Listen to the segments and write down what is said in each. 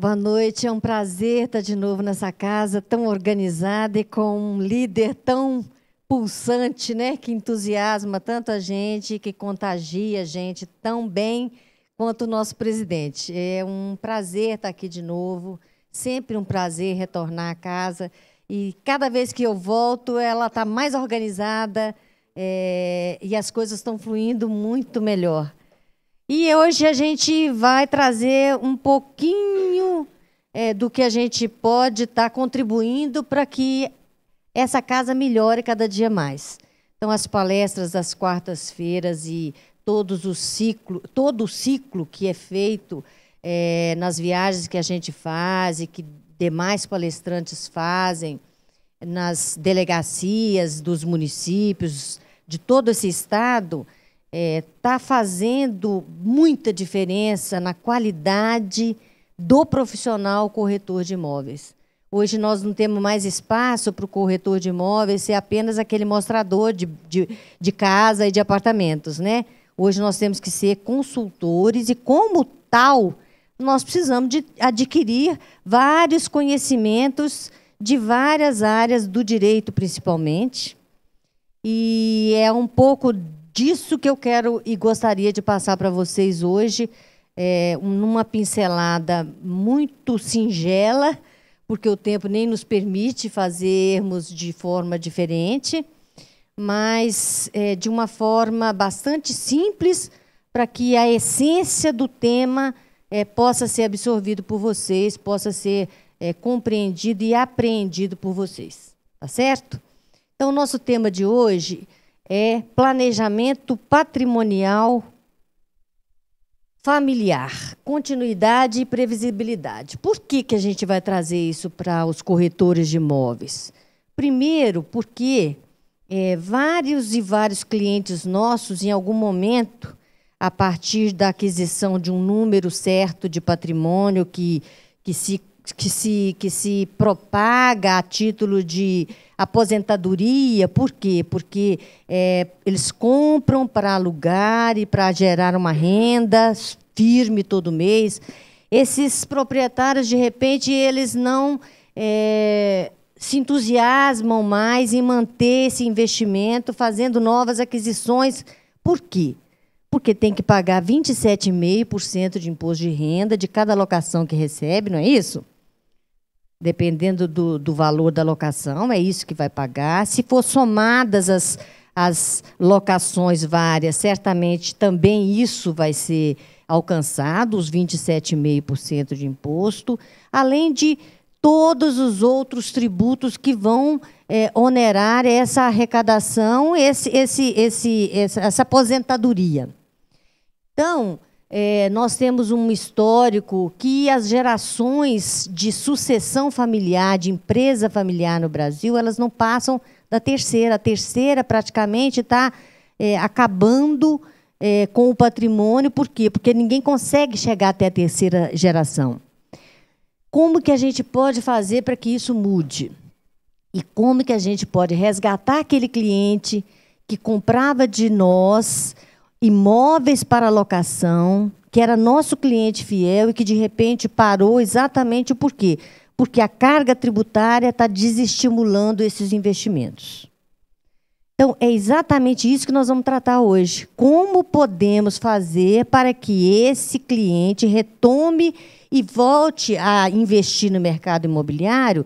Boa noite, é um prazer estar de novo nessa casa tão organizada e com um líder tão pulsante, né, que entusiasma tanto a gente, que contagia a gente tão bem quanto o nosso presidente. É um prazer estar aqui de novo, sempre um prazer retornar à casa. E cada vez que eu volto, ela está mais organizada e as coisas estão fluindo muito melhor. E hoje a gente vai trazer um pouquinho do que a gente pode estar contribuindo para que essa casa melhore cada dia mais. Então, as palestras das quartas-feiras e todo o ciclo que é feito nas viagens que a gente faz e que demais palestrantes fazem, nas delegacias dos municípios, de todo esse estado, está fazendo muita diferença na qualidade do profissional corretor de imóveis. Hoje nós não temos mais espaço para o corretor de imóveis ser apenas aquele mostrador de casa e de apartamentos, né? Hoje nós temos que ser consultores e, como tal, nós precisamos de adquirir vários conhecimentos de várias áreas do direito, principalmente. E é um pouco disso que eu quero e gostaria de passar para vocês hoje, numa pincelada muito singela, porque o tempo nem nos permite fazermos de forma diferente, mas de uma forma bastante simples, para que a essência do tema possa ser absorvido por vocês, possa ser compreendido e apreendido por vocês. Tá certo? Então, o nosso tema de hoje é planejamento patrimonial familiar, continuidade e previsibilidade. Por que a gente vai trazer isso para os corretores de imóveis? Primeiro, porque vários clientes nossos, em algum momento, a partir da aquisição de um número certo de patrimônio que se propaga a título de aposentadoria. Por quê? Porque eles compram para alugar e para gerar uma renda firme todo mês. Esses proprietários, de repente, eles não se entusiasmam mais em manter esse investimento, fazendo novas aquisições. Por quê? Porque tem que pagar 27,5% de imposto de renda de cada locação que recebe, não é isso? Dependendo do valor da locação, é isso que vai pagar. Se for somadas as locações várias, certamente também isso vai ser alcançado, os 27,5% de imposto, além de todos os outros tributos que vão onerar essa arrecadação, essa aposentadoria. Então, nós temos um histórico que as gerações de sucessão familiar, de empresa familiar no Brasil, elas não passam da terceira. A terceira, praticamente, está acabando com o patrimônio. Por quê? Porque ninguém consegue chegar até a terceira geração. Como que a gente pode fazer para que isso mude? E como que a gente pode resgatar aquele cliente que comprava de nós imóveis para locação, que era nosso cliente fiel e que, de repente, parou exatamente por quê? Porque a carga tributária está desestimulando esses investimentos. Então, é exatamente isso que nós vamos tratar hoje. Como podemos fazer para que esse cliente retome e volte a investir no mercado imobiliário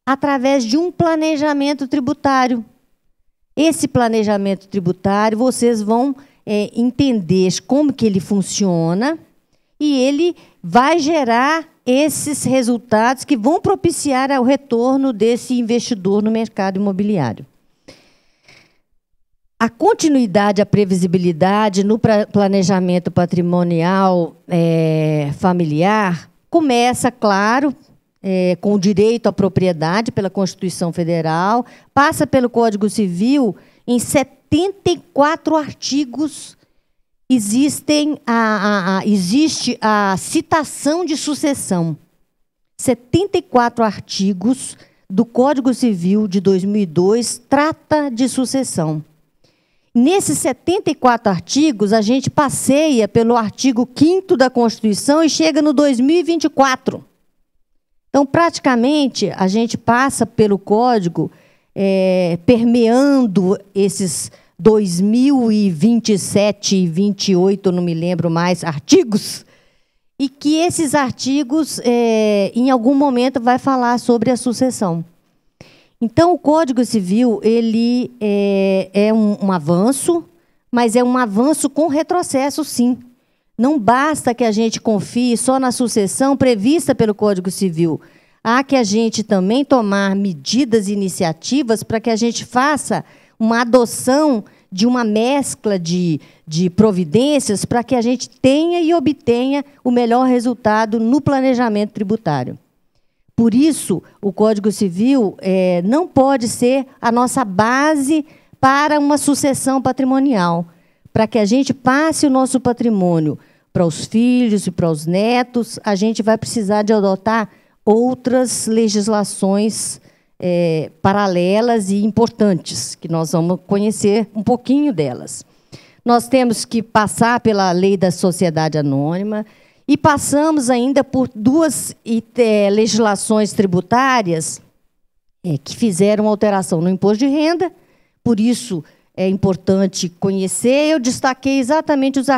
através de um planejamento tributário? Esse planejamento tributário, vocês vão entender como que ele funciona e ele vai gerar esses resultados que vão propiciar o retorno desse investidor no mercado imobiliário. A continuidade, a previsibilidade no planejamento patrimonial familiar começa, claro, com o direito à propriedade pela Constituição Federal, passa pelo Código Civil. Em 74 artigos existe a citação de sucessão. 74 artigos do Código Civil de 2002 trata de sucessão. Nesses 74 artigos, a gente passeia pelo artigo 5º da Constituição e chega no 2024. Então, praticamente, a gente passa pelo código permeando esses 2027 e 28, não me lembro mais, artigos, e que esses artigos, em algum momento, vai falar sobre a sucessão. Então, o Código Civil ele é um avanço, mas é um avanço com retrocesso, sim. Não basta que a gente confie só na sucessão prevista pelo Código Civil. Há que a gente também tomar medidas e iniciativas para que a gente faça uma adoção de uma mescla de providências para que a gente tenha e obtenha o melhor resultado no planejamento tributário. Por isso, o Código Civil não pode ser a nossa base para uma sucessão patrimonial, para que a gente passe o nosso patrimônio para os filhos e para os netos, a gente vai precisar de adotar outras legislações paralelas e importantes, que nós vamos conhecer um pouquinho delas. Nós temos que passar pela lei da sociedade anônima e passamos ainda por duas legislações tributárias que fizeram alteração no imposto de renda, por isso é importante conhecer. Eu destaquei exatamente os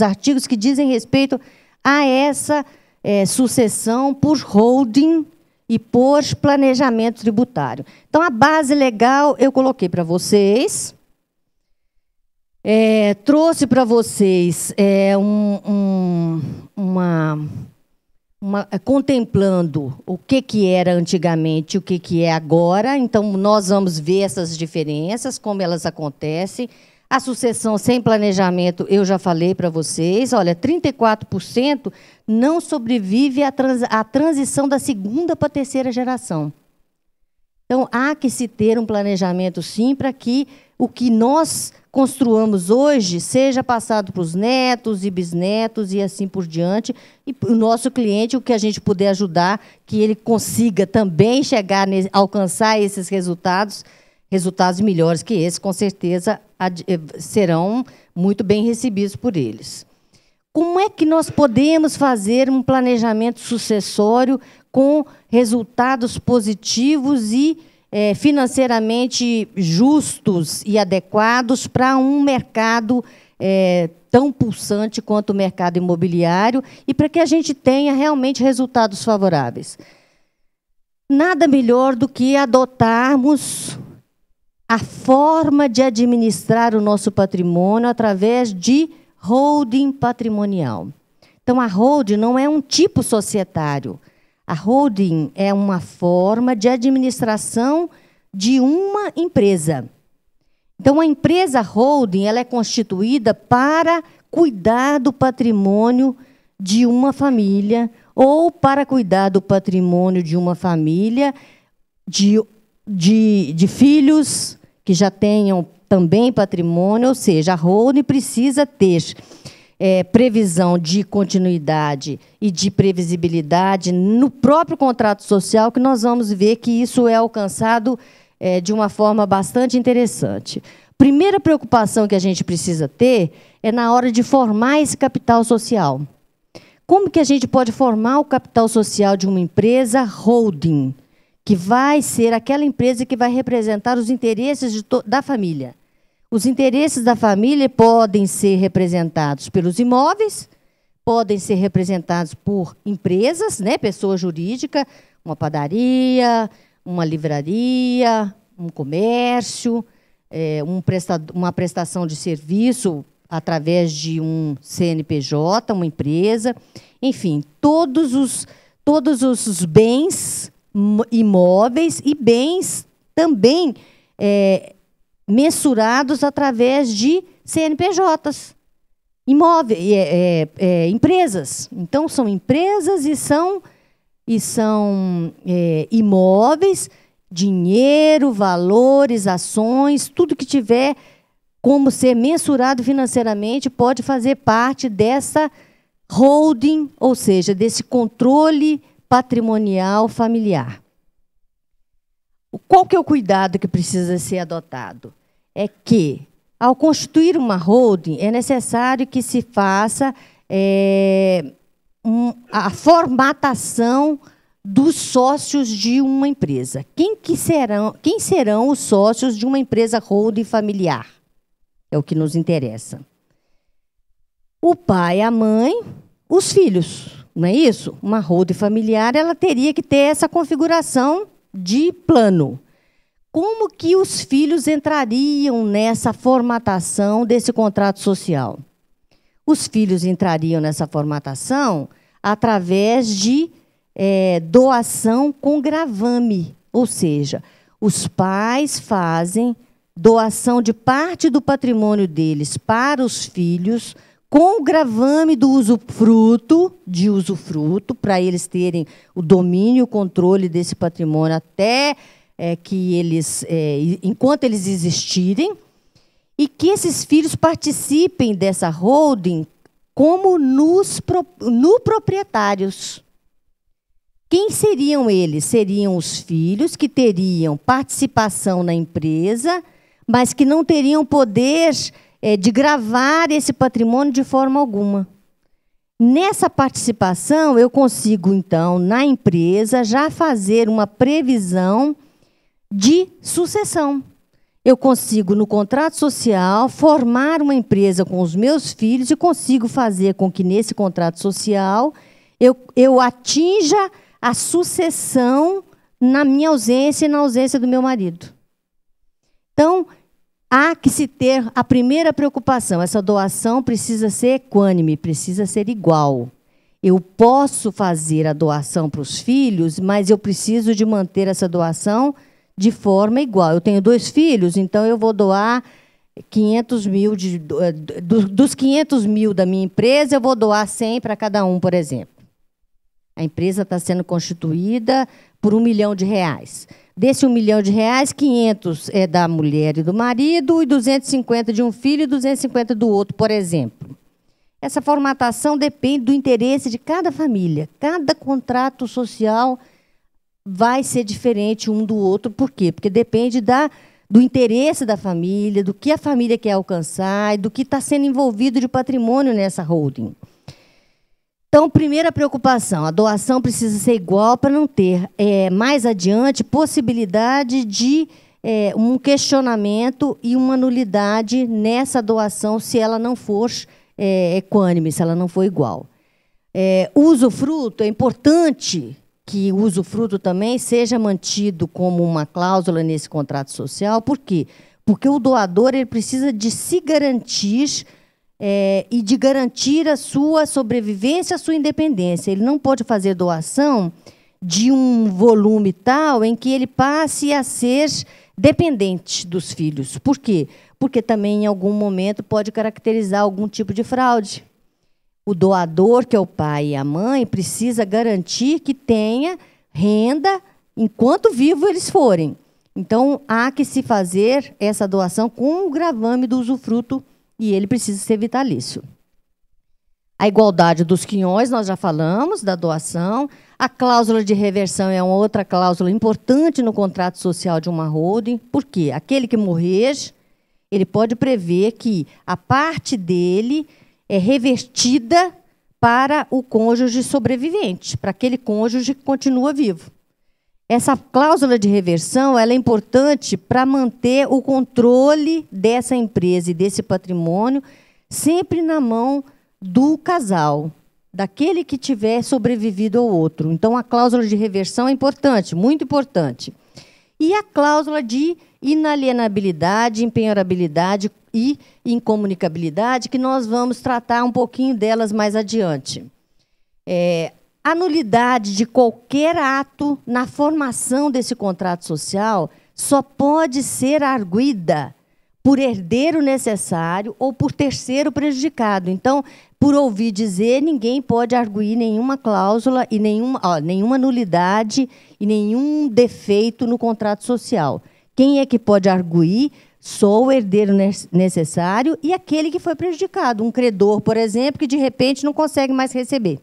artigos que dizem respeito a essa sucessão por holding e por planejamento tributário. Então, a base legal eu coloquei para vocês. Trouxe para vocês contemplando o que era antigamente e o que é agora. Então, nós vamos ver essas diferenças, como elas acontecem. A sucessão sem planejamento, eu já falei para vocês, olha, 34% não sobrevive à transição da segunda para a terceira geração. Então, há que se ter um planejamento, sim, para que o que nós construamos hoje seja passado para os netos e bisnetos e assim por diante. E o nosso cliente, o que a gente puder ajudar, que ele consiga também chegar, alcançar esses resultados melhores que esses, com certeza, serão muito bem recebidos por eles. Como é que nós podemos fazer um planejamento sucessório com resultados positivos e financeiramente justos e adequados para um mercado tão pulsante quanto o mercado imobiliário e para que a gente tenha realmente resultados favoráveis? Nada melhor do que adotarmos a forma de administrar o nosso patrimônio através de holding patrimonial. Então, a holding não é um tipo societário. A holding é uma forma de administração de uma empresa. Então, a empresa holding ela é constituída para cuidar do patrimônio de uma família ou para cuidar do patrimônio de uma família, de filhos que já tenham também patrimônio, ou seja, a holding precisa ter previsão de continuidade e de previsibilidade no próprio contrato social, que nós vamos ver que isso é alcançado de uma forma bastante interessante. Primeira preocupação que a gente precisa ter é na hora de formar esse capital social. Como que a gente pode formar o capital social de uma empresa holding, que vai ser aquela empresa que vai representar os interesses da família? Os interesses da família podem ser representados pelos imóveis, podem ser representados por empresas, né, pessoa jurídica, uma padaria, uma livraria, um comércio, uma prestação de serviço através de um CNPJ, uma empresa, enfim, todos os bens imóveis e bens também mensurados através de CNPJs, empresas. Então, são empresas e são imóveis, dinheiro, valores, ações, tudo que tiver como ser mensurado financeiramente pode fazer parte dessa holding, ou seja, desse controle patrimonial familiar. Qual que é o cuidado que precisa ser adotado? É que, ao constituir uma holding, é necessário que se faça a formatação dos sócios de uma empresa. Quem serão os sócios de uma empresa holding familiar? É o que nos interessa. O pai, a mãe, os filhos, não é isso? Uma holding familiar, ela teria que ter essa configuração de plano. Como que os filhos entrariam nessa formatação desse contrato social? Os filhos entrariam nessa formatação através de doação com gravame, ou seja, os pais fazem doação de parte do patrimônio deles para os filhos, com o gravame do usufruto, para eles terem o domínio e o controle desse patrimônio até enquanto eles existirem, e que esses filhos participem dessa holding como no proprietários. Quem seriam eles? Seriam os filhos que teriam participação na empresa, mas que não teriam poder de gravar esse patrimônio de forma alguma. Nessa participação, eu consigo, então, na empresa, já fazer uma previsão de sucessão. Eu consigo, no contrato social, formar uma empresa com os meus filhos e consigo fazer com que, nesse contrato social, eu atinja a sucessão na minha ausência e na ausência do meu marido. Então, há que se ter a primeira preocupação. Essa doação precisa ser equânime, precisa ser igual. Eu posso fazer a doação para os filhos, mas eu preciso de manter essa doação de forma igual. Eu tenho 2 filhos, então eu vou doar 500 mil, dos 500 mil da minha empresa, eu vou doar 100 para cada um, por exemplo. A empresa está sendo constituída por R$1 milhão. Desse R$1 milhão, 500 é da mulher e do marido, e 250 de um filho e 250 do outro, por exemplo. Essa formatação depende do interesse de cada família. Cada contrato social vai ser diferente um do outro. Por quê? Porque depende do interesse da família, do que a família quer alcançar e do que está sendo envolvido de patrimônio nessa holding. Então, primeira preocupação, a doação precisa ser igual para não ter, mais adiante, possibilidade de um questionamento e uma nulidade nessa doação se ela não for equânime, se ela não for igual. O usufruto, é importante que o usufruto também seja mantido como uma cláusula nesse contrato social. Por quê? Porque o doador ele precisa de se garantir e de garantir a sua sobrevivência, a sua independência. Ele não pode fazer doação de um volume tal em que ele passe a ser dependente dos filhos. Por quê? Porque também, em algum momento, pode caracterizar algum tipo de fraude. O doador, que é o pai e a mãe, precisa garantir que tenha renda enquanto vivo eles forem. Então, há que se fazer essa doação com o gravame do usufruto e ele precisa ser vitalício. A igualdade dos quinhões, nós já falamos da doação. A cláusula de reversão é uma outra cláusula importante no contrato social de uma holding. Por quê? Aquele que morrer, ele pode prever que a parte dele é revertida para o cônjuge sobrevivente, para aquele cônjuge que continua vivo. Essa cláusula de reversão ela é importante para manter o controle dessa empresa e desse patrimônio sempre na mão do casal, daquele que tiver sobrevivido ao outro. Então, a cláusula de reversão é importante, muito importante. E a cláusula de inalienabilidade, empenhorabilidade e incomunicabilidade, que nós vamos tratar um pouquinho delas mais adiante. A nulidade de qualquer ato na formação desse contrato social só pode ser arguida por herdeiro necessário ou por terceiro prejudicado. Então, por ouvir dizer, ninguém pode arguir nenhuma cláusula e nenhuma nulidade e nenhum defeito no contrato social. Quem é que pode arguir? Só o herdeiro necessário e aquele que foi prejudicado. Um credor, por exemplo, que de repente não consegue mais receber.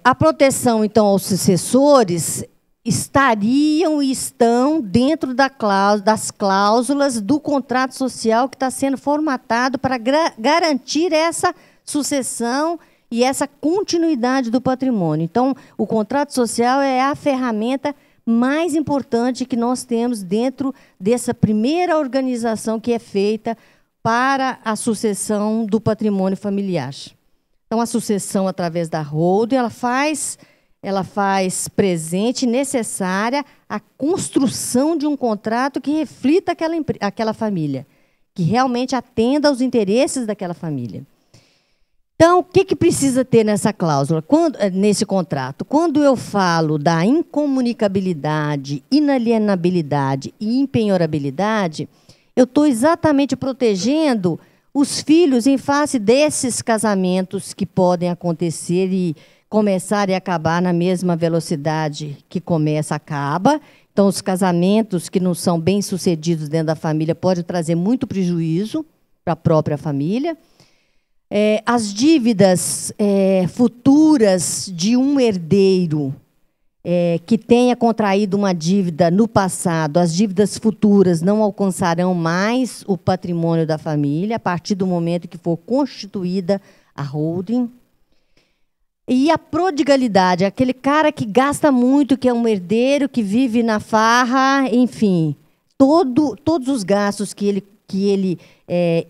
A proteção, então, aos sucessores estariam e estão dentro das cláusulas do contrato social que está sendo formatado para garantir essa sucessão e essa continuidade do patrimônio. Então, o contrato social é a ferramenta mais importante que nós temos dentro dessa primeira organização que é feita para a sucessão do patrimônio familiar. Então, a sucessão através da holding, ela faz presente, necessária, a construção de um contrato que reflita aquela família, que realmente atenda aos interesses daquela família. Então, o que precisa ter nessa cláusula, nesse contrato? Quando eu falo da incomunicabilidade, inalienabilidade e impenhorabilidade, eu estou exatamente protegendo os filhos em face desses casamentos que podem acontecer e começar e acabar na mesma velocidade que começa, acaba. Então, os casamentos que não são bem-sucedidos dentro da família podem trazer muito prejuízo para a própria família. As dívidas futuras de um herdeiro que tenha contraído uma dívida no passado, as dívidas futuras não alcançarão mais o patrimônio da família a partir do momento que for constituída a holding. E a prodigalidade, aquele cara que gasta muito, que é um herdeiro, que vive na farra, enfim, todos os gastos que ele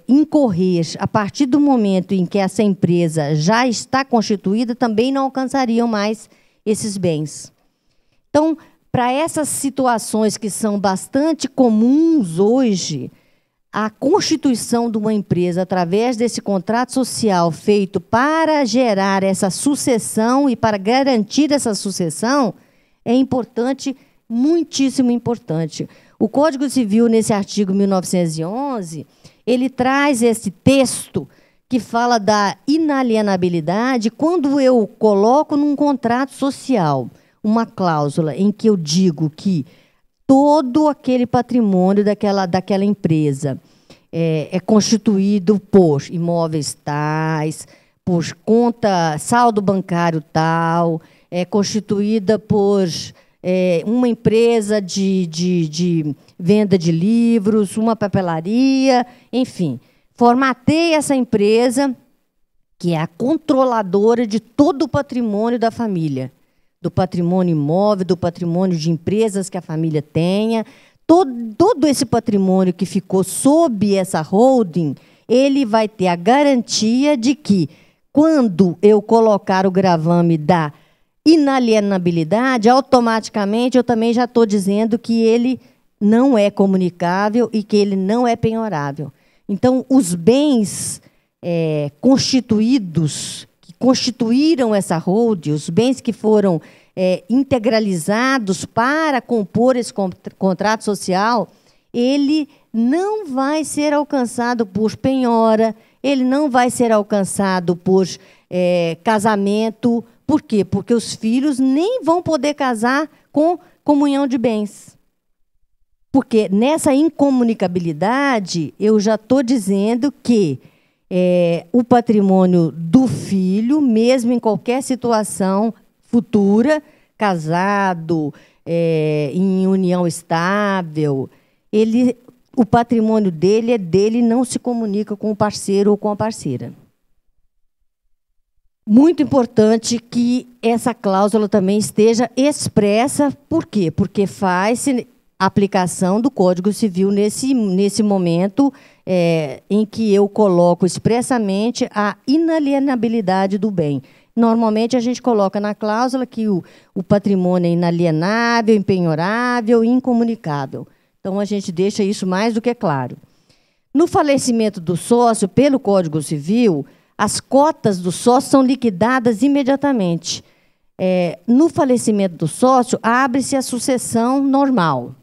incorrer a partir do momento em que essa empresa já está constituída, também não alcançariam mais esses bens. Então, para essas situações que são bastante comuns hoje, a constituição de uma empresa através desse contrato social feito para gerar essa sucessão e para garantir essa sucessão é importante, muitíssimo importante. O Código Civil, nesse artigo 1911, ele traz esse texto que fala da inalienabilidade quando eu coloco num contrato social uma cláusula em que eu digo que todo aquele patrimônio daquela empresa é constituído por imóveis tais, por conta, saldo bancário tal, é constituída por uma empresa de venda de livros, uma papelaria, enfim. Formatei essa empresa, que é a controladora de todo o patrimônio da família, do patrimônio imóvel, do patrimônio de empresas que a família tenha. Todo esse patrimônio que ficou sob essa holding, ele vai ter a garantia de que, quando eu colocar o gravame da inalienabilidade, automaticamente eu também já estou dizendo que ele não é comunicável e que ele não é penhorável. Então, os bens constituídos, que constituíram essa holding, os bens que foram integralizados para compor esse contrato social, ele não vai ser alcançado por penhora, ele não vai ser alcançado por casamento. Por quê? Porque os filhos nem vão poder casar com comunhão de bens. Porque nessa incomunicabilidade, eu já estou dizendo que o patrimônio do filho, mesmo em qualquer situação futura, casado, em união estável, o patrimônio dele é dele e não se comunica com o parceiro ou com a parceira. Muito importante que essa cláusula também esteja expressa. Por quê? Porque faz-se aplicação do Código Civil nesse momento em que eu coloco expressamente a inalienabilidade do bem. Normalmente, a gente coloca na cláusula que o patrimônio é inalienável, impenhorável e incomunicável. Então, a gente deixa isso mais do que claro. No falecimento do sócio, pelo Código Civil, as cotas do sócio são liquidadas imediatamente. No falecimento do sócio, abre-se a sucessão normal.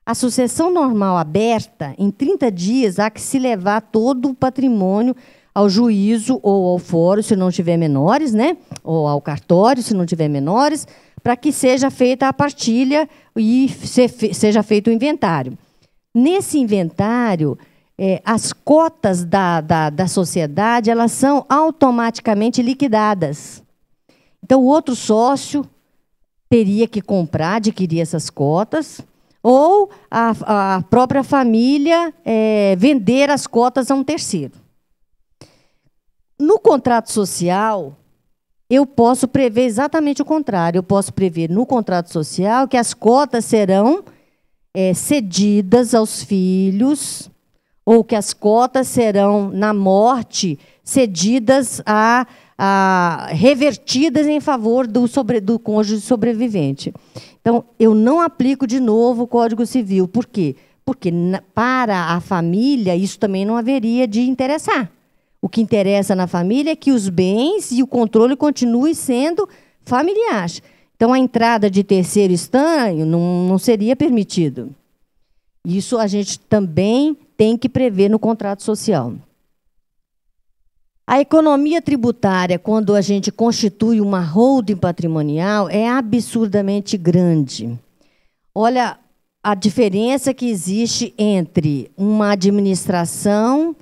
A sucessão normal aberta, em 30 dias, há que se levar todo o patrimônio ao juízo ou ao fórum, se não tiver menores, né? Ou ao cartório, se não tiver menores, para que seja feita a partilha e seja feito o inventário. Nesse inventário, as cotas da sociedade, elas são automaticamente liquidadas. Então, o outro sócio teria que comprar, adquirir essas cotas, ou a própria família vender as cotas a um terceiro. No contrato social, eu posso prever exatamente o contrário. Eu posso prever no contrato social que as cotas serão cedidas aos filhos, ou que as cotas serão, na morte, cedidas revertidas em favor do cônjuge sobrevivente. Então, eu não aplico de novo o Código Civil. Por quê? Porque para a família isso também não haveria de interessar. O que interessa na família é que os bens e o controle continuem sendo familiares. Então, a entrada de terceiro estranho não seria permitido. Isso a gente também tem que prever no contrato social. A economia tributária, quando a gente constitui uma holding patrimonial, é absurdamente grande. Olha a diferença que existe entre uma administração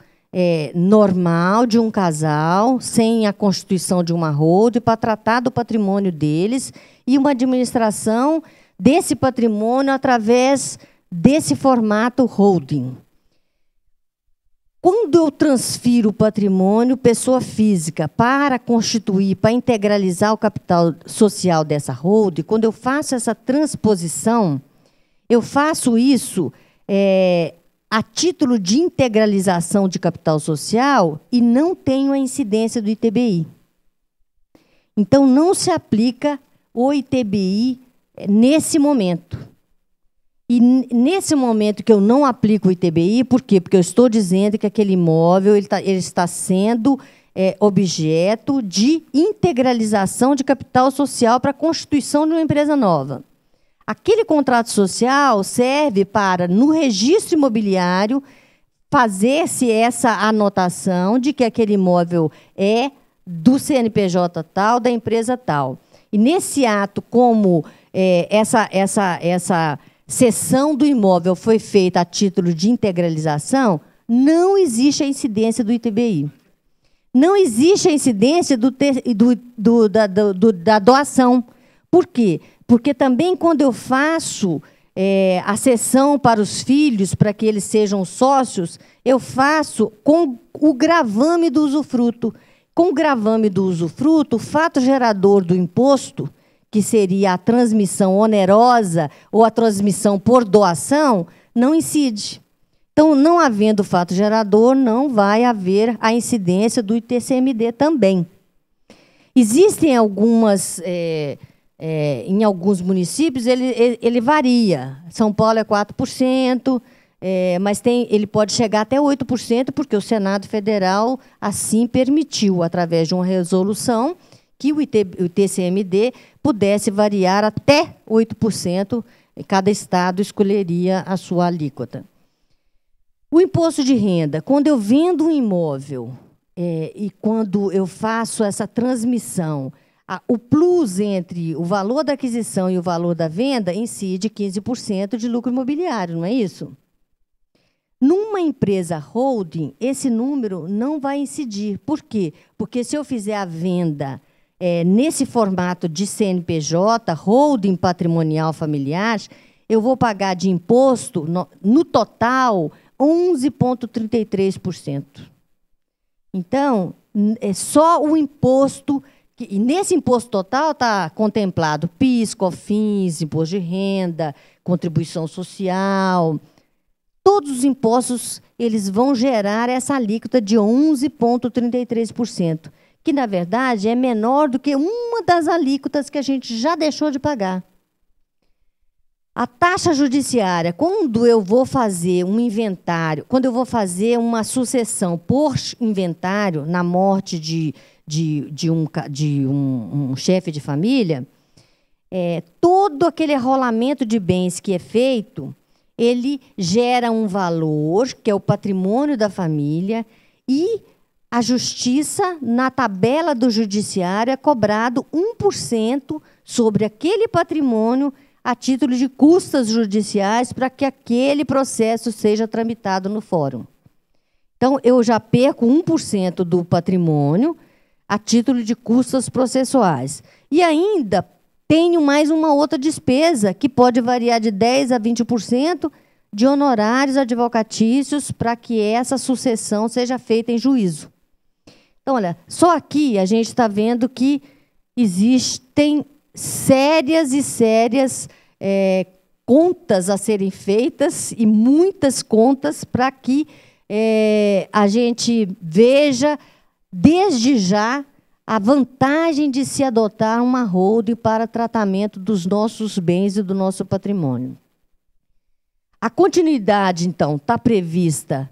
normal de um casal, sem a constituição de uma holding, para tratar do patrimônio deles, e uma administração desse patrimônio através desse formato holding. Quando eu transfiro o patrimônio, pessoa física, para constituir, para integralizar o capital social dessa holding, quando eu faço essa transposição, eu faço isso a título de integralização de capital social e não tenho a incidência do ITBI. Então, não se aplica o ITBI nesse momento. E nesse momento que eu não aplico o ITBI, por quê? Porque eu estou dizendo que aquele imóvel ele está sendo objeto de integralização de capital social para a constituição de uma empresa nova. Aquele contrato social serve para, no registro imobiliário, fazer-se essa anotação de que aquele imóvel é do CNPJ tal, da empresa tal. E nesse ato, como essa cessão do imóvel foi feita a título de integralização, não existe a incidência do ITBI. Não existe a incidência da doação. Por quê? Porque também, quando eu faço a cessão para os filhos, para que eles sejam sócios, eu faço com o gravame do usufruto. Com o gravame do usufruto, o fato gerador do imposto, que seria a transmissão onerosa ou a transmissão por doação, não incide. Então, não havendo fato gerador, não vai haver a incidência do ITCMD também. Existem algumas... em alguns municípios, ele varia. São Paulo é 4%, mas ele pode chegar até 8%, porque o Senado Federal assim permitiu, através de uma resolução, que o ITCMD pudesse variar até 8%, e cada estado escolheria a sua alíquota. O imposto de renda, quando eu vendo um imóvel e quando eu faço essa transmissão, o plus entre o valor da aquisição e o valor da venda incide 15% de lucro imobiliário, não é isso? Numa empresa holding, esse número não vai incidir. Por quê? Porque se eu fizer a venda nesse formato de CNPJ, holding patrimonial familiar, eu vou pagar de imposto, no total, 11,33%. Então, é só o imposto... E nesse imposto total está contemplado PIS, COFINS, imposto de renda, contribuição social. Todos os impostos eles vão gerar essa alíquota de 11,33%, que, na verdade, é menor do que uma das alíquotas que a gente já deixou de pagar. A taxa judiciária, quando eu vou fazer um inventário, quando eu vou fazer uma sucessão por inventário, na morte de um chefe de família, todo aquele rolamento de bens que é feito, ele gera um valor, que é o patrimônio da família, e a justiça, na tabela do judiciário, é cobrado 1% sobre aquele patrimônio a título de custas judiciais para que aquele processo seja tramitado no fórum. Então, eu já perco 1% do patrimônio a título de custas processuais. E ainda tenho mais uma outra despesa, que pode variar de 10% a 20% de honorários advocatícios para que essa sucessão seja feita em juízo. Então, olha, só aqui a gente está vendo que existem sérias e sérias contas a serem feitas, e muitas contas, para que a gente veja, desde já, a vantagem de se adotar uma holding para tratamento dos nossos bens e do nosso patrimônio. A continuidade, então, está prevista,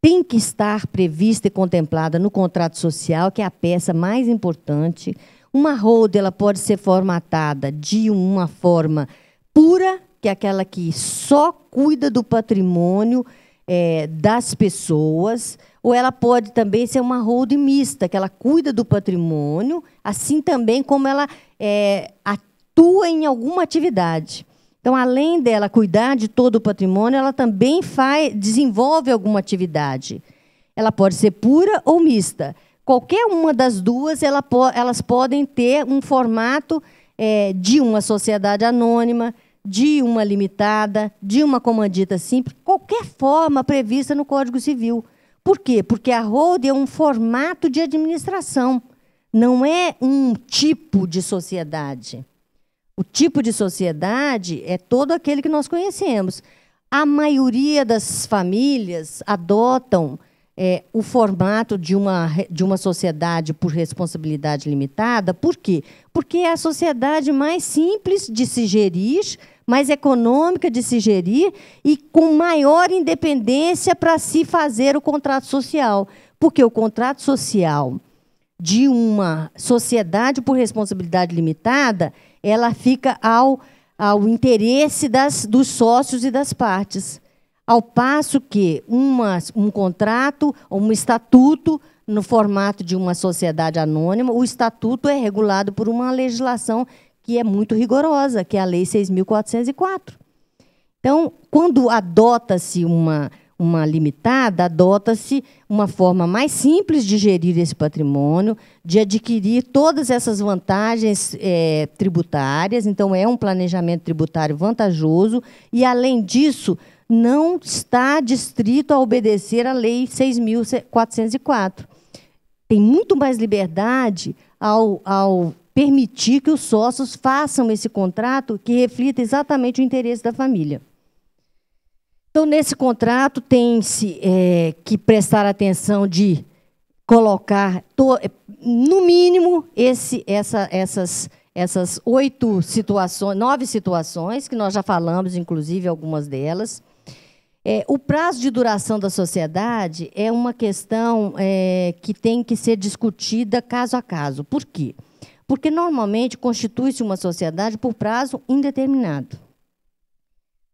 tem que estar prevista e contemplada no contrato social, que é a peça mais importante. Uma holding ela pode ser formatada de uma forma pura, que é aquela que só cuida do patrimônio das pessoas, ou ela pode também ser uma holding mista, que ela cuida do patrimônio, assim também como ela atua em alguma atividade. Então, além dela cuidar de todo o patrimônio, ela também desenvolve alguma atividade. Ela pode ser pura ou mista. Qualquer uma das duas, elas podem ter um formato de uma sociedade anônima, de uma limitada, de uma comandita simples, qualquer forma prevista no Código Civil. Por quê? Porque a holding é um formato de administração, não é um tipo de sociedade. O tipo de sociedade é todo aquele que nós conhecemos. A maioria das famílias adotam o formato de uma sociedade por responsabilidade limitada. Por quê? Porque é a sociedade mais simples de se gerir, mais econômica de se gerir e com maior independência para se fazer o contrato social. Porque o contrato social de uma sociedade por responsabilidade limitada, ela fica ao interesse dos sócios e das partes. Ao passo que um contrato ou um estatuto, no formato de uma sociedade anônima, o estatuto é regulado por uma legislação que é muito rigorosa, que é a Lei 6.404. Então, quando adota-se uma limitada, adota-se uma forma mais simples de gerir esse patrimônio, de adquirir todas essas vantagens tributárias. Então, é um planejamento tributário vantajoso e, além disso, não está distrito a obedecer à Lei 6.404. Tem muito mais liberdade ao permitir que os sócios façam esse contrato que reflita exatamente o interesse da família. Então, nesse contrato, tem-se que prestar atenção de colocar, no mínimo, essas 9 situações, que nós já falamos, inclusive, algumas delas. O prazo de duração da sociedade é uma questão que tem que ser discutida caso a caso. Por quê? Porque, normalmente, constitui-se uma sociedade por prazo indeterminado.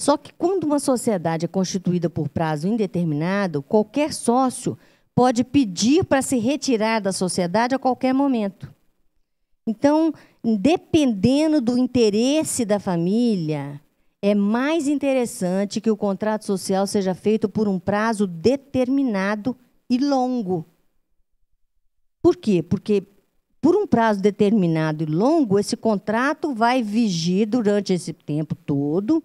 Só que, quando uma sociedade é constituída por prazo indeterminado, qualquer sócio pode pedir para se retirar da sociedade a qualquer momento. Então, dependendo do interesse da família, é mais interessante que o contrato social seja feito por um prazo determinado e longo. Por quê? Porque, por um prazo determinado e longo, esse contrato vai vigir durante esse tempo todo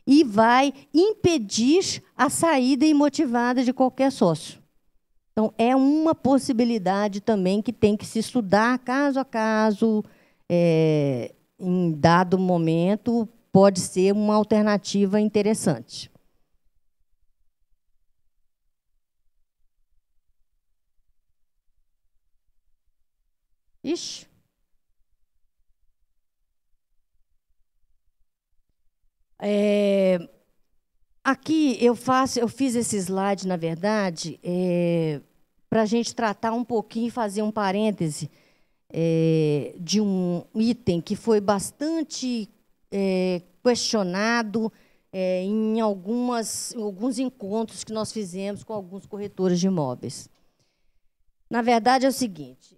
e vai impedir a saída imotivada de qualquer sócio. Então, é uma possibilidade também que tem que se estudar caso a caso, em dado momento, pode ser uma alternativa interessante. Ixi. Aqui eu fiz esse slide, na verdade, para a gente tratar um pouquinho, fazer um parêntese de um item que foi bastante questionado em alguns encontros que nós fizemos com alguns corretores de imóveis. Na verdade, é o seguinte,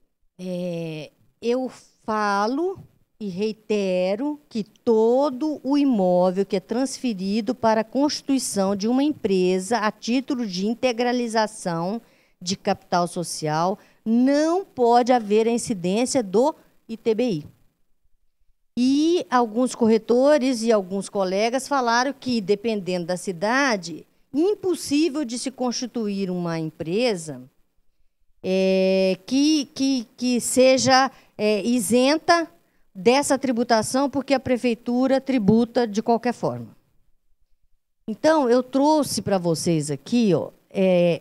eu falo e reitero que todo o imóvel que é transferido para a constituição de uma empresa a título de integralização de capital social, não pode haver a incidência do ITBI. E alguns corretores e alguns colegas falaram que, dependendo da cidade, impossível de se constituir uma empresa que seja isenta dessa tributação, porque a prefeitura tributa de qualquer forma. Então, eu trouxe para vocês aqui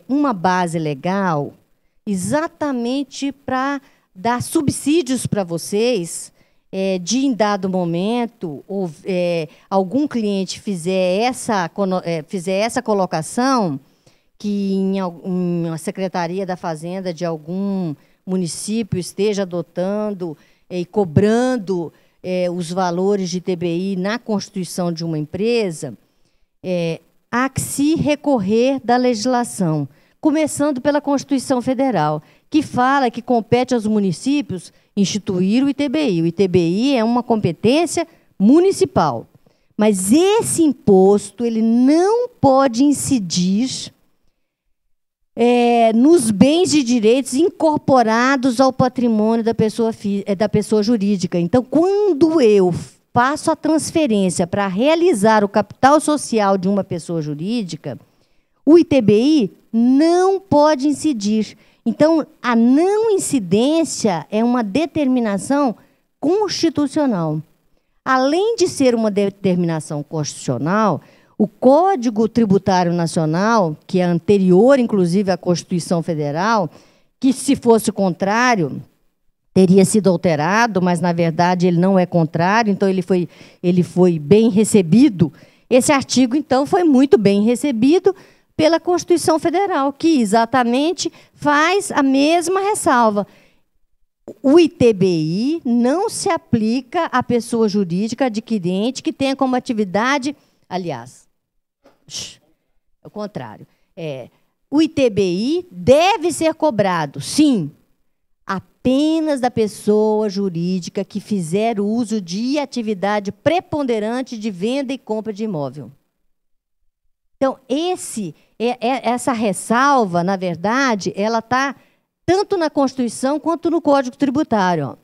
uma base legal exatamente para dar subsídios para vocês, de em dado momento, algum cliente fizer essa colocação, que em uma secretaria da Fazenda de algum município esteja adotando e cobrando os valores de ITBI na constituição de uma empresa, há que se recorrer da legislação, começando pela Constituição Federal, que fala que compete aos municípios instituir o ITBI. O ITBI é uma competência municipal. Mas esse imposto ele não pode incidir nos bens e direitos incorporados ao patrimônio da pessoa jurídica. Então, quando eu faço a transferência para realizar o capital social de uma pessoa jurídica, o ITBI não pode incidir. Então, a não incidência é uma determinação constitucional. Além de ser uma determinação constitucional, o Código Tributário Nacional, que é anterior, inclusive, à Constituição Federal, que, se fosse contrário, teria sido alterado, mas, na verdade, ele não é contrário, então ele foi bem recebido. Esse artigo, então, foi muito bem recebido pela Constituição Federal, que exatamente faz a mesma ressalva. O ITBI não se aplica à pessoa jurídica adquirente que tenha como atividade, aliás, é o contrário. O ITBI deve ser cobrado, sim, apenas da pessoa jurídica que fizer uso de atividade preponderante de venda e compra de imóvel. Então, essa ressalva, na verdade, ela está tanto na Constituição quanto no Código Tributário.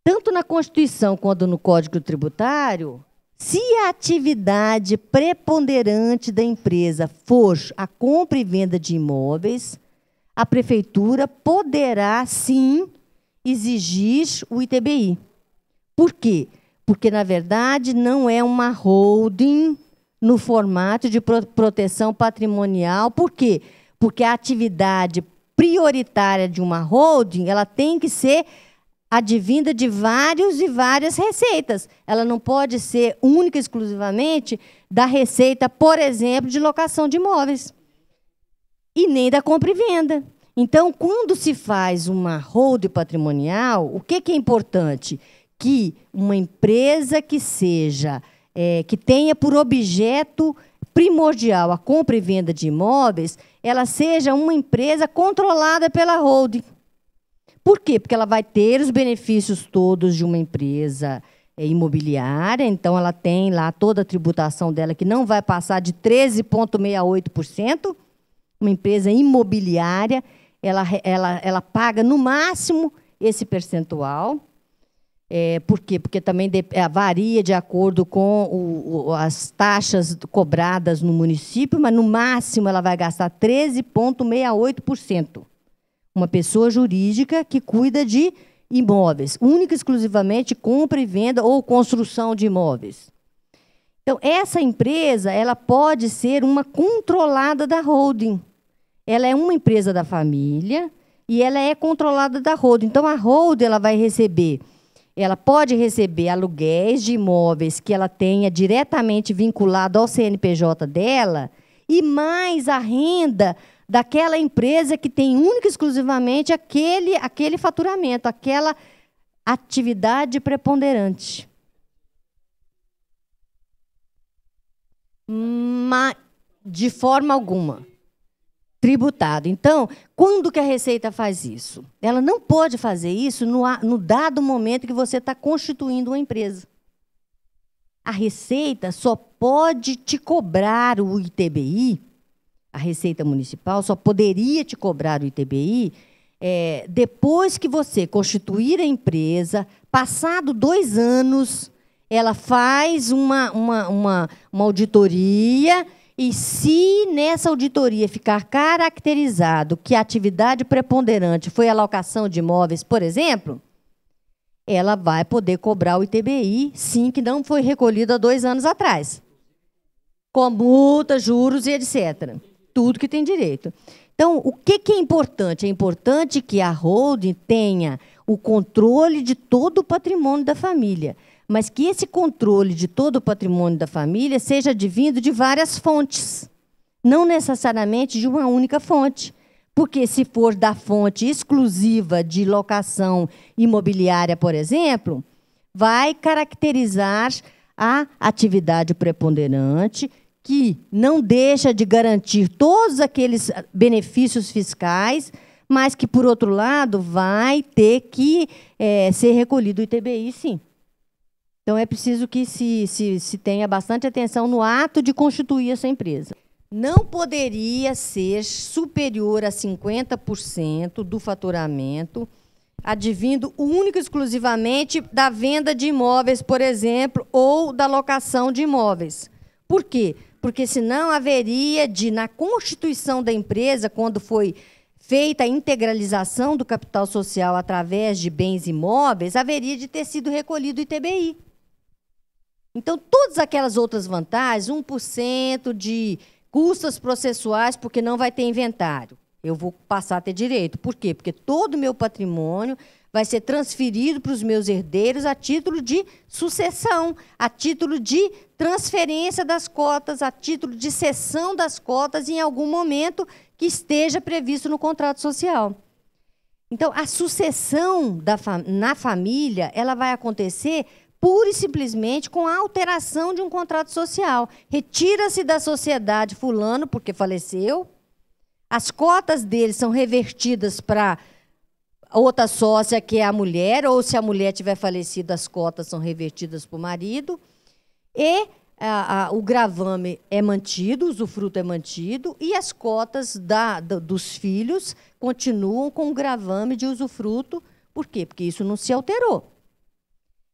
Tanto na Constituição quanto no Código Tributário, se a atividade preponderante da empresa for a compra e venda de imóveis, a prefeitura poderá, sim, exigir o ITBI. Por quê? Porque, na verdade, não é uma holding no formato de proteção patrimonial. Por quê? Porque a atividade prioritária de uma holding ela tem que ser advinda de várias receitas. Ela não pode ser única e exclusivamente da receita, por exemplo, de locação de imóveis. E nem da compra e venda. Então, quando se faz uma holding patrimonial, o que é importante? Que uma empresa que seja, que tenha por objeto primordial a compra e venda de imóveis, ela seja uma empresa controlada pela holding. Por quê? Porque ela vai ter os benefícios todos de uma empresa imobiliária, então ela tem lá toda a tributação dela, que não vai passar de 13,68%. Uma empresa imobiliária, ela paga, no máximo, esse percentual. Por quê? Porque também varia de acordo com as taxas cobradas no município, mas, no máximo, ela vai gastar 13,68%. Uma pessoa jurídica que cuida de imóveis, única e exclusivamente compra e venda ou construção de imóveis. Então, essa empresa ela pode ser uma controlada da holding. Ela é uma empresa da família e ela é controlada da holding. Então, a holding ela vai receber, ela pode receber aluguéis de imóveis que ela tenha diretamente vinculado ao CNPJ dela e mais a renda daquela empresa que tem única e exclusivamente aquele faturamento, aquela atividade preponderante. Mas, de forma alguma, tributado. Então, quando que a Receita faz isso? Ela não pode fazer isso no dado momento que você está constituindo uma empresa. A Receita só pode te cobrar o ITBI, a Receita Municipal só poderia te cobrar o ITBI depois que você constituir a empresa, passado 2 anos, ela faz uma auditoria e, se nessa auditoria ficar caracterizado que a atividade preponderante foi a locação de imóveis, por exemplo, ela vai poder cobrar o ITBI, sim, que não foi recolhido há 2 anos atrás. Com multa, juros e etc. Tudo que tem direito. Então, o que é importante? É importante que a holding tenha o controle de todo o patrimônio da família, mas que esse controle de todo o patrimônio da família seja advindo de várias fontes, não necessariamente de uma única fonte. Porque, se for da fonte exclusiva de locação imobiliária, por exemplo, vai caracterizar a atividade preponderante, que não deixa de garantir todos aqueles benefícios fiscais, mas que, por outro lado, vai ter que ser recolhido o ITBI, sim. Então, é preciso que se tenha bastante atenção no ato de constituir essa empresa. Não poderia ser superior a 50% do faturamento, advindo única e exclusivamente da venda de imóveis, por exemplo, ou da locação de imóveis. Por quê? Porque senão haveria de, na constituição da empresa, quando foi feita a integralização do capital social através de bens imóveis, haveria de ter sido recolhido o ITBI. Então, todas aquelas outras vantagens, 1% de custas processuais, porque não vai ter inventário, eu vou passar a ter direito. Por quê? Porque todo o meu patrimônio vai ser transferido para os meus herdeiros a título de sucessão, a título de transferência das cotas, a título de cessão das cotas em algum momento que esteja previsto no contrato social. Então, a sucessão na família, ela vai acontecer pura e simplesmente com a alteração de um contrato social. Retira-se da sociedade fulano, porque faleceu, as cotas dele são revertidas para outra sócia, que é a mulher, ou se a mulher tiver falecido, as cotas são revertidas para o marido, e o gravame é mantido, o usufruto é mantido, e as cotas dos filhos continuam com o gravame de usufruto. Por quê? Porque isso não se alterou.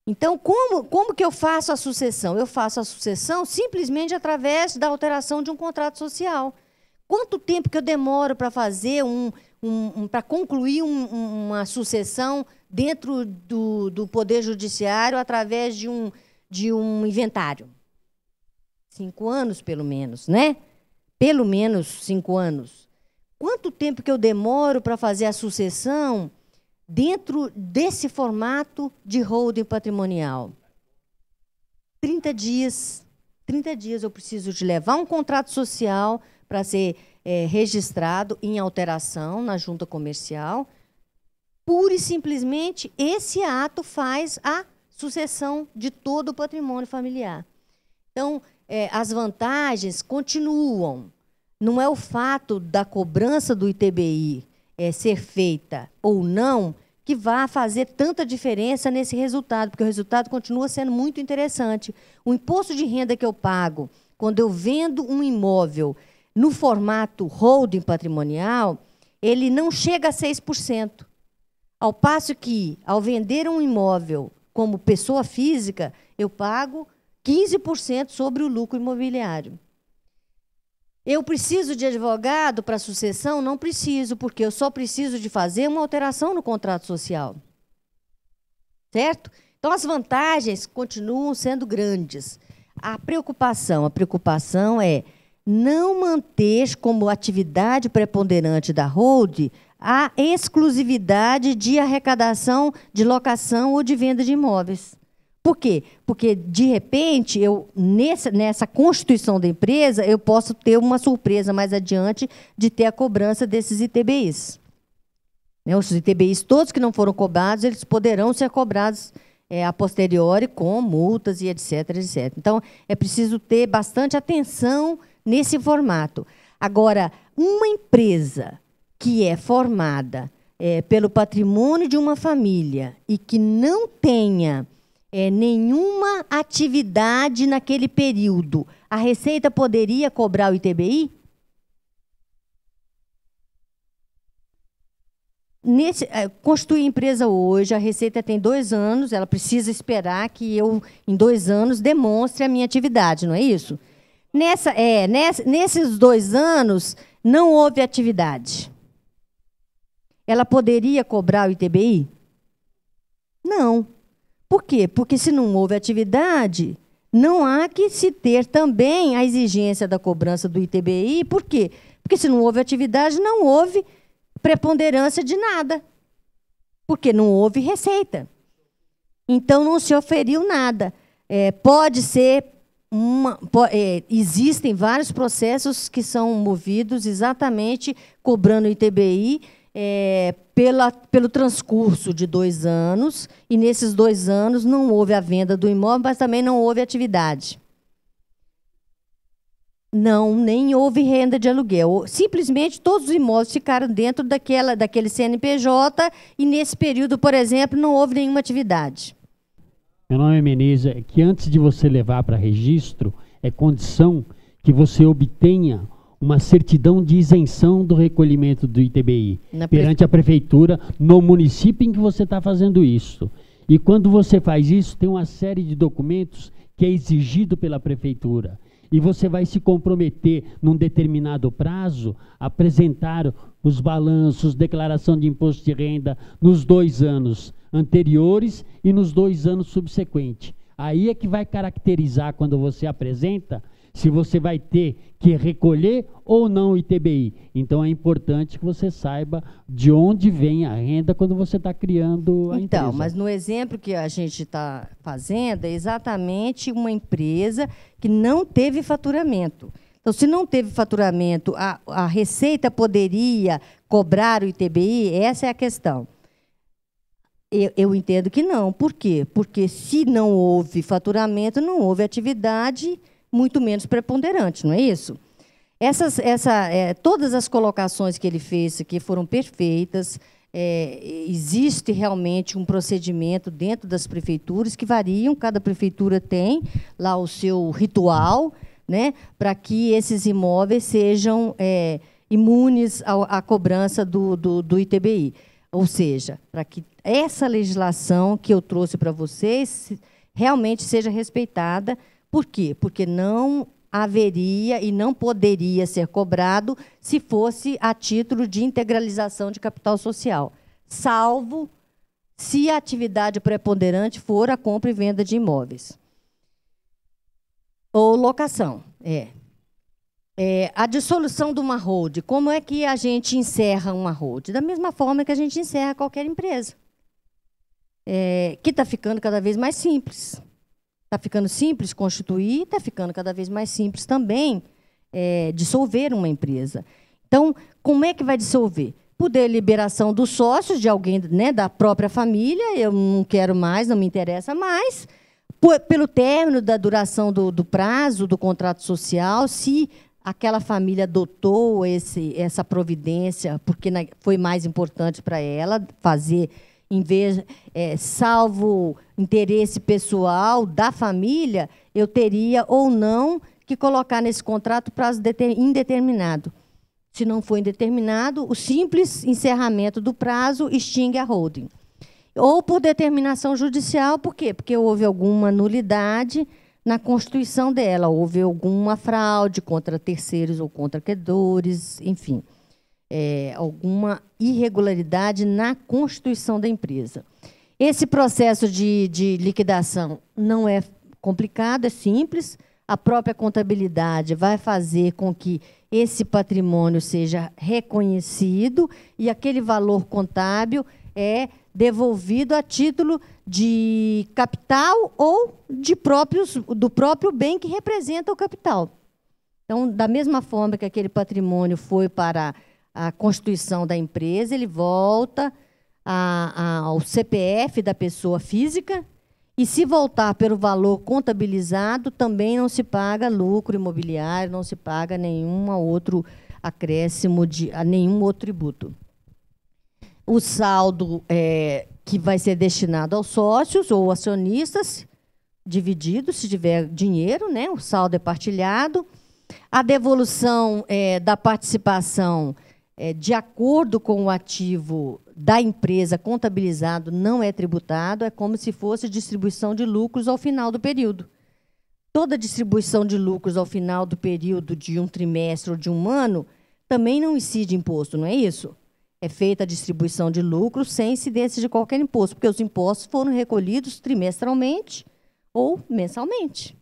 Então, como que eu faço a sucessão? Eu faço a sucessão simplesmente através da alteração de um contrato social. Quanto tempo que eu demoro para fazer para concluir uma sucessão dentro do Poder Judiciário através de um inventário? 5 anos, pelo menos, né? Pelo menos 5 anos. Quanto tempo que eu demoro para fazer a sucessão dentro desse formato de holding patrimonial? 30 dias. 30 dias eu preciso de levar um contrato social para ser registrado em alteração na junta comercial. Pura e simplesmente, esse ato faz a sucessão de todo o patrimônio familiar. Então, as vantagens continuam. Não é o fato da cobrança do ITBI ser feita ou não que vai fazer tanta diferença nesse resultado, porque o resultado continua sendo muito interessante. O imposto de renda que eu pago quando eu vendo um imóvel no formato holding patrimonial, ele não chega a 6%. Ao passo que, ao vender um imóvel como pessoa física, eu pago 15% sobre o lucro imobiliário. Eu preciso de advogado para sucessão? Não preciso, porque eu só preciso de fazer uma alteração no contrato social. Certo? Então, as vantagens continuam sendo grandes. A preocupação é não manter como atividade preponderante da holding a exclusividade de arrecadação de locação ou de venda de imóveis. Por quê? Porque, de repente, nessa constituição da empresa, eu posso ter uma surpresa mais adiante de ter a cobrança desses ITBIs. Os ITBIs todos que não foram cobrados, eles poderão ser cobrados a posteriori com multas e etc, etc. Então, é preciso ter bastante atenção nesse formato. Agora, uma empresa que é formada pelo patrimônio de uma família e que não tenha nenhuma atividade naquele período, a Receita poderia cobrar o ITBI? Constituir empresa hoje, a Receita tem 2 anos, ela precisa esperar que eu, em 2 anos, demonstre a minha atividade, não é isso? Nesses 2 anos, não houve atividade. Ela poderia cobrar o ITBI? Não. Por quê? Porque se não houve atividade, não há que se ter também a exigência da cobrança do ITBI. Por quê? Porque se não houve atividade, não houve preponderância de nada. Porque não houve receita. Então, não se oferiu nada. Pode ser existem vários processos que são movidos exatamente cobrando o ITBI pelo transcurso de 2 anos, e nesses 2 anos não houve a venda do imóvel, mas também não houve atividade. Não, nem houve renda de aluguel. Simplesmente todos os imóveis ficaram dentro daquele CNPJ e, nesse período, por exemplo, não houve nenhuma atividade. Meu nome é Menezes, que antes de você levar para registro, é condição que você obtenha uma certidão de isenção do recolhimento do ITBI perante a prefeitura no município em que você está fazendo isso. E quando você faz isso, tem uma série de documentos que é exigido pela prefeitura. E você vai se comprometer, num determinado prazo, a apresentar os balanços, declaração de imposto de renda nos 2 anos anteriores e nos 2 anos subsequentes. Aí é que vai caracterizar, quando você apresenta, se você vai ter que recolher ou não o ITBI. Então, é importante que você saiba de onde vem a renda quando você está criando a empresa. Então, mas no exemplo que a gente está fazendo, é exatamente uma empresa que não teve faturamento. Então, se não teve faturamento, a Receita poderia cobrar o ITBI? Essa é a questão. Eu entendo que não. Por quê? Porque se não houve faturamento, não houve atividade, muito menos preponderante, não é isso? Todas as colocações que ele fez aqui foram perfeitas. Existe realmente um procedimento dentro das prefeituras que variam, cada prefeitura tem lá o seu ritual, né, para que esses imóveis sejam imunes à cobrança do ITBI. Ou seja, para que essa legislação que eu trouxe para vocês realmente seja respeitada. Por quê? Porque não haveria e não poderia ser cobrado se fosse a título de integralização de capital social, salvo se a atividade preponderante for a compra e venda de imóveis. Ou locação. A dissolução de uma hold. Como é que a gente encerra uma hold? Da mesma forma que a gente encerra qualquer empresa. Que está ficando cada vez mais simples. Está ficando simples constituir, está ficando cada vez mais simples também dissolver uma empresa. Então, como é que vai dissolver? Por deliberação dos sócios, de alguém, né, da própria família, eu não quero mais, não me interessa mais, pelo término da duração do prazo do contrato social, se aquela família adotou essa providência, porque foi mais importante para ela fazer, em vez, salvo interesse pessoal da família, eu teria ou não que colocar nesse contrato prazo indeterminado. Se não for indeterminado, o simples encerramento do prazo extingue a holding. Ou por determinação judicial, por quê? Porque houve alguma nulidade na constituição dela, houve alguma fraude contra terceiros ou contra credores, enfim. Alguma irregularidade na constituição da empresa. Esse processo de liquidação não é complicado, é simples. A própria contabilidade vai fazer com que esse patrimônio seja reconhecido e aquele valor contábil é devolvido a título de capital ou do próprio bem que representa o capital. Então, da mesma forma que aquele patrimônio foi para a constituição da empresa, ele volta ao CPF da pessoa física, e se voltar pelo valor contabilizado, também não se paga lucro imobiliário, não se paga nenhum outro acréscimo, nenhum outro tributo. O saldo que vai ser destinado aos sócios ou acionistas, dividido, se tiver dinheiro, né? O saldo é partilhado. A devolução da participação de acordo com o ativo da empresa contabilizado não é tributado, é como se fosse distribuição de lucros ao final do período. Toda distribuição de lucros ao final do período de um trimestre ou de um ano também não incide imposto, não é isso? é feita a distribuição de lucros sem incidência de qualquer imposto, porque os impostos foram recolhidos trimestralmente ou mensalmente.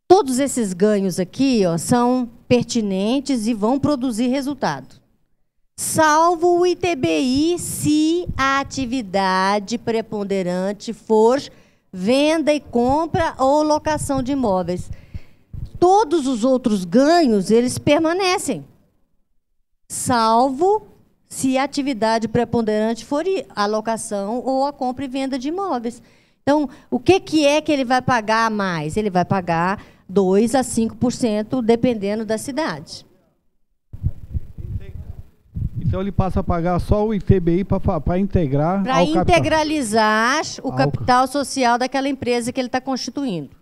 Todos esses ganhos aqui, ó, são pertinentes e vão produzir resultado. Salvo o ITBI, se a atividade preponderante for venda e compra ou locação de imóveis. Todos os outros ganhos, eles permanecem. Salvo se a atividade preponderante for a locação ou a compra e venda de imóveis. Então, o que é que ele vai pagar a mais? Ele vai pagar 2% a 5%, dependendo da cidade. Então, ele passa a pagar só o ITBI para integrar para integralizar o capital social daquela empresa que ele está constituindo.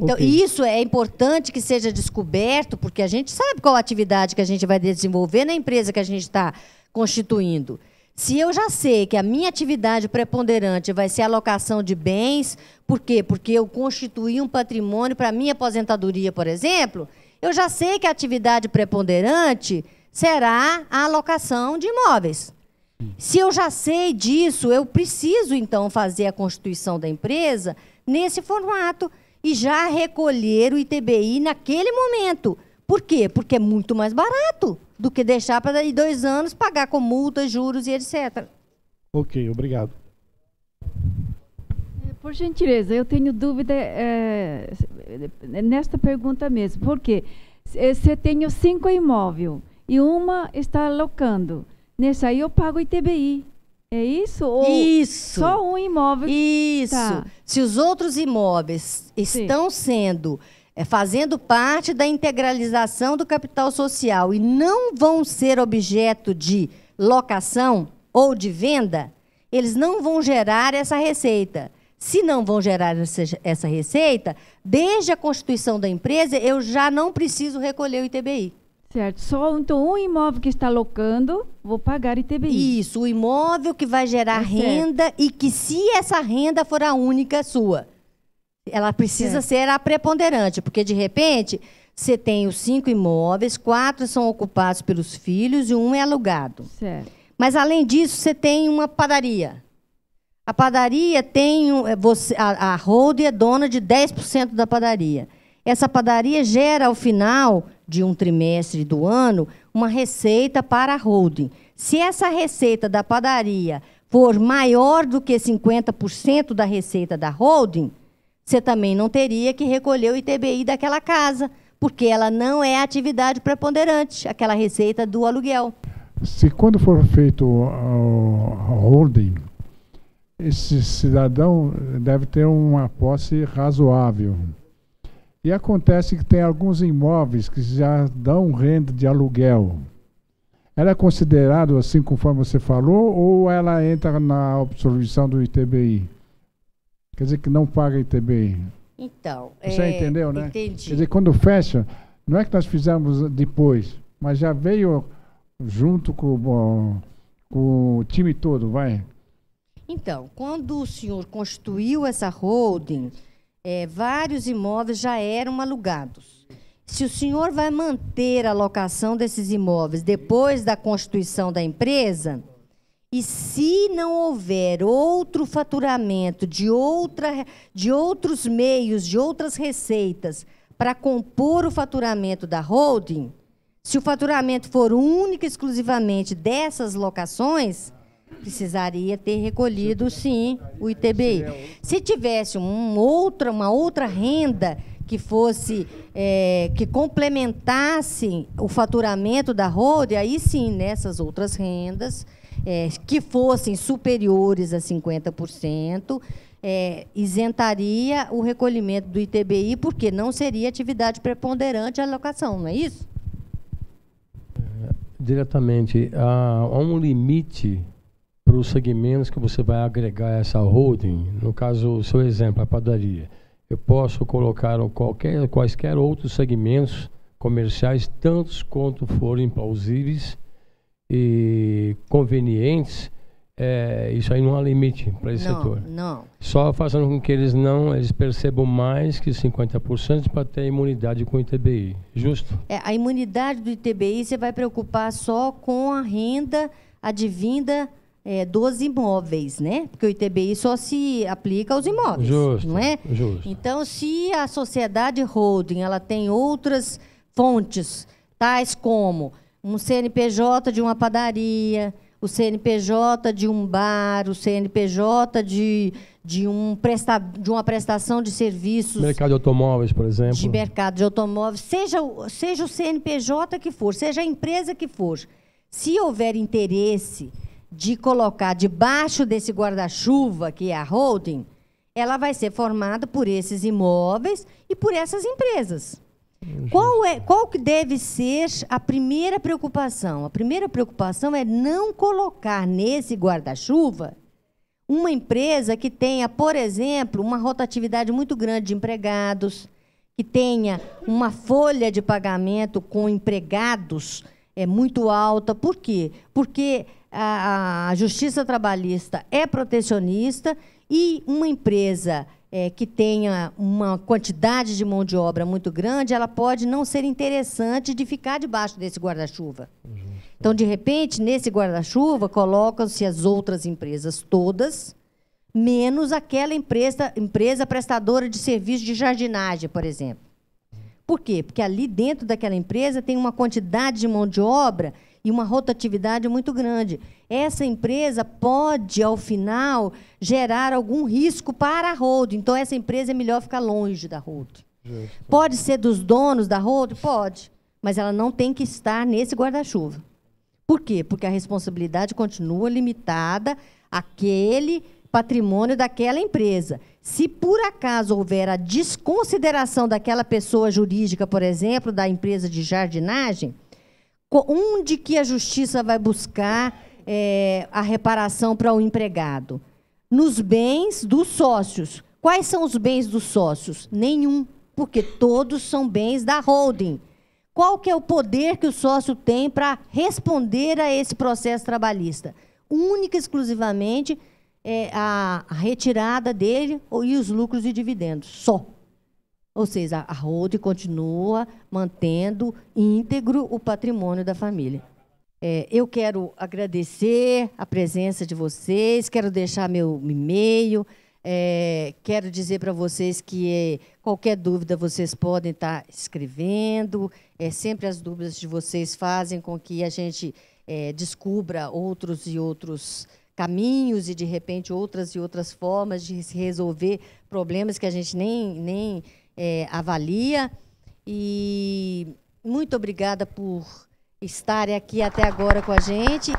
Então, isso é importante que seja descoberto, porque a gente sabe qual atividade que a gente vai desenvolver na empresa que a gente está constituindo. Se eu já sei que a minha atividade preponderante vai ser a alocação de bens, por quê? Porque eu constituí um patrimônio para a minha aposentadoria, por exemplo, eu já sei que a atividade preponderante será a alocação de imóveis. Se eu já sei disso, eu preciso, então, fazer a constituição da empresa nesse formato e já recolher o ITBI naquele momento. Por quê? Porque é muito mais barato do que deixar para daí 2 anos pagar com multas, juros e etc. Ok, obrigado. Por gentileza, eu tenho dúvida nesta pergunta mesmo. Por quê? Se eu tenho 5 imóveis e uma está alocando, nesse aí eu pago ITBI. É isso? Ou isso. Só um imóvel? Isso. Tá. Se os outros imóveis estão sendo... fazendo parte da integralização do capital social e não vão ser objeto de locação ou de venda, eles não vão gerar essa receita. Se não vão gerar essa receita, desde a constituição da empresa, eu já não preciso recolher o ITBI. Certo. Só então um imóvel que está alocando, vou pagar ITBI. Isso, o imóvel que vai gerar renda e que, se essa renda for a única sua, ela precisa ser a preponderante, porque, de repente, você tem os 5 imóveis, 4 são ocupados pelos filhos e 1 é alugado. Certo. Mas, além disso, você tem uma padaria. A padaria tem... a holding é dona de 10% da padaria. Essa padaria gera, ao final de um trimestre do ano, uma receita para a holding. Se essa receita da padaria for maior do que 50% da receita da holding, você também não teria que recolher o ITBI daquela casa, porque ela não é atividade preponderante, aquela receita do aluguel. Se quando for feito a holding, esse cidadão deve ter uma posse razoável. E acontece que tem alguns imóveis que já dão renda de aluguel. Ela é considerada assim conforme você falou, ou ela entra na absorção do ITBI? Quer dizer que não paga ITBI. Então, você entendeu, né? Entendi. Quer dizer, quando fecha, não é que nós fizemos depois, mas já veio junto com o time todo, vai? Então, quando o senhor constituiu essa holding, vários imóveis já eram alugados. Se o senhor vai manter a locação desses imóveis depois da constituição da empresa, e se não houver outro faturamento de outros meios, de outras receitas, para compor o faturamento da holding, se o faturamento for único e exclusivamente dessas locações, precisaria ter recolhido, sim, o ITBI. Se tivesse uma outra renda que fosse, que complementasse o faturamento da holding, aí sim, nessas outras rendas, que fossem superiores a 50%, isentaria o recolhimento do ITBI, porque não seria atividade preponderante a alocação, não é isso? Diretamente, há um limite para os segmentos que você vai agregar essa holding. No caso, o seu exemplo, a padaria. Eu posso colocar quaisquer outros segmentos comerciais, tantos quanto forem plausíveis e convenientes, isso aí não há limite para esse setor. Não. Só fazendo com que eles percebam mais que 50% para ter imunidade com o ITBI. Justo? A imunidade do ITBI você vai preocupar só com a renda advinda dos imóveis, né? Porque o ITBI só se aplica aos imóveis, justo, não é? Justo. Então, se a sociedade holding ela tem outras fontes, tais como um CNPJ de uma padaria, o CNPJ de um bar, o CNPJ de uma prestação de serviços. Mercado de automóveis, por exemplo. De mercado de automóveis, seja o CNPJ que for, seja a empresa que for. Se houver interesse de colocar debaixo desse guarda-chuva, que é a holding, ela vai ser formada por esses imóveis e por essas empresas. Qual que deve ser a primeira preocupação? A primeira preocupação é não colocar nesse guarda-chuva uma empresa que tenha, por exemplo, uma rotatividade muito grande de empregados, que tenha uma folha de pagamento com empregados muito alta. Por quê? Porque a Justiça Trabalhista é protecionista e uma empresa que tenha uma quantidade de mão de obra muito grande, ela pode não ser interessante de ficar debaixo desse guarda-chuva. Então, de repente, nesse guarda-chuva, colocam-se as outras empresas todas, menos aquela empresa prestadora de serviço de jardinagem, por exemplo. Por quê? Porque ali dentro daquela empresa tem uma quantidade de mão de obra e uma rotatividade muito grande. Essa empresa pode, ao final, gerar algum risco para a holding. Então, essa empresa é melhor ficar longe da holding. Pode ser dos donos da holding? Pode. Mas ela não tem que estar nesse guarda-chuva. Por quê? Porque a responsabilidade continua limitada àquele patrimônio daquela empresa. Se, por acaso, houver a desconsideração daquela pessoa jurídica, por exemplo, da empresa de jardinagem, onde que a justiça vai buscar a reparação para o empregado? Nos bens dos sócios. Quais são os bens dos sócios? Nenhum, porque todos são bens da holding. Qual que é o poder que o sócio tem para responder a esse processo trabalhista? Única e exclusivamente a retirada dele e os lucros e dividendos, só. Ou seja, a holding continua mantendo íntegro o patrimônio da família. Eu quero agradecer a presença de vocês, quero deixar meu e-mail, quero dizer para vocês que qualquer dúvida vocês podem estar escrevendo, sempre as dúvidas de vocês fazem com que a gente descubra outros e outros caminhos e, de repente, outras e outras formas de se resolver problemas que a gente nem avalia. E muito obrigada por estarem aqui até agora com a gente.